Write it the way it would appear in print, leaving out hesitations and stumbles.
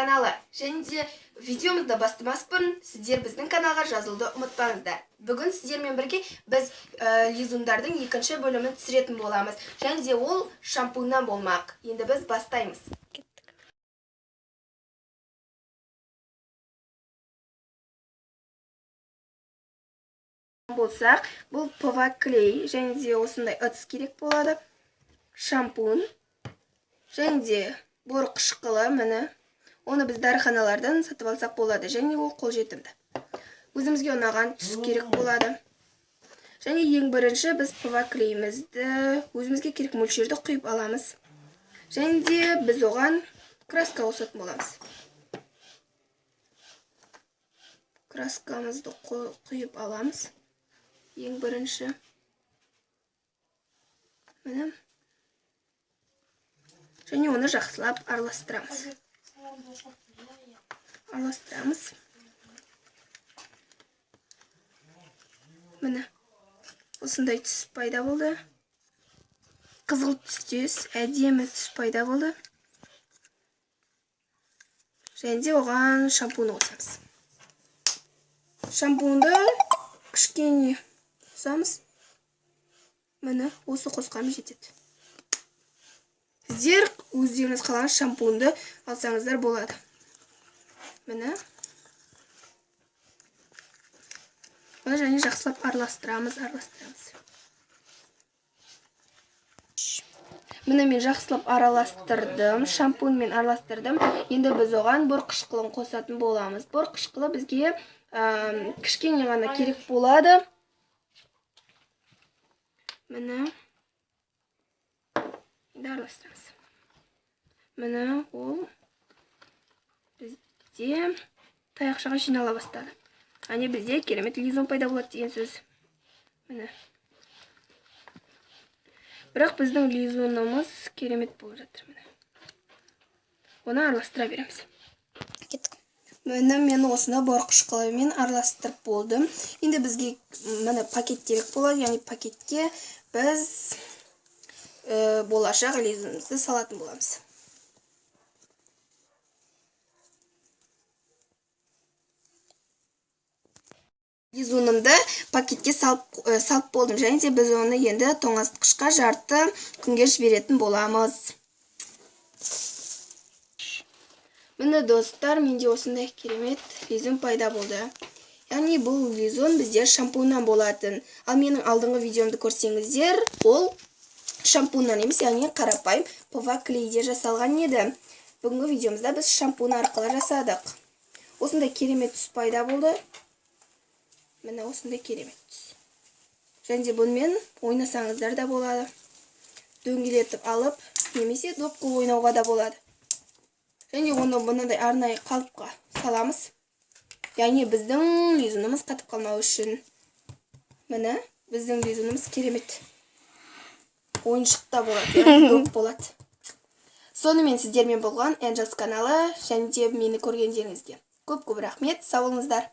каналы. Және де видеомызды бастамас бұрын сіздер біздің каналға жазылуды ұмытпаңыздар. Бүгін сіздермен бірге біз лизундардың екінші бөлімін түсіретін боламыз. Және де ол шампуннан болмақ. Енді біз бастаймыз. Болсақ, бұл пова клей, және де осындай ыдыс керек болады. Шампун, және де бор қышқылы, міне. Оны біз дәріханалардан сатып алсақ болады, және ол қолжетімді. Өзімізге ұнаған түс керек болады. Және ең бірінші біз пова клейімізді өзімізге керек мөлшерді құйып аламыз. Және де біз оған краска қосатын боламыз. Краскамызды құйып аламыз. Ең бірінші. Міне. Және оны жақсылап араластырамыз. Міне. Осындай түс пайда болды. Қызғылт түстес, әдемі түс пайда болды. Және де оған шампуны қосамыз. Шампунды кішкене қосамыз. Міне, осы қосқанымыз жетеді. Сіздер өздеріңіз қалаған шампунды алсаңыздар болады. Міне. Және жақсылап араластырамыз. Міне мен жақсылап араластырдым, шампунмен араластырдым. Енді біз оған бор қышқылын қосатын боламыз. Бор қышқылы бізге кішкене ғана керек болады. Міне. Араластырамыз. Міне ол бізде таяқшаға жинала бастады. Әне бізде керемет лизун пайда болады деген сөз. Міне. Бірақ біздің лизунымыз керемет болып жатыр. Оны араластыра береміз. Міне мен осыны бор қышқылымен араластырып болдым. Енді бізге міне пакет керек болады. Яғни пакетке біз болашақ лизунымызды салатын боламыз. Лизунымды пакетке салып болдым. Және де біз оны енді тоңазытқышқа жарты күнге жіберетін боламыз. Міне достар, менде осындай керемет лизун пайда болды. Яғни бұл лизун бізде шампуннан болатын. Ал менің алдыңғы видеомды көрсеңіздер, ол шампуннан емес, яғни қарапайым пова клейде жасалған еді. Бүгінгі видеомызда біз шампун арқылы жасадық. Осындай керемет түс пайда болды. Міне осындай керемет түс. Және де бұнымен ойнасаңыздар да болады. Дөңгелетіп алып, немесе допқыл ойнауға да болады. Және оны бұндай арнайы қалыпқа саламыз. Яғни біздің лизунымыз қатып қалмау үшін. Міне біздің лизунымыз керемет. Ойыншықта болады, яғни доп болады. Сонымен сіздермен болған Angels каналы, және де мені көргендеріңізге көп рахмет. Сау болыңыздар.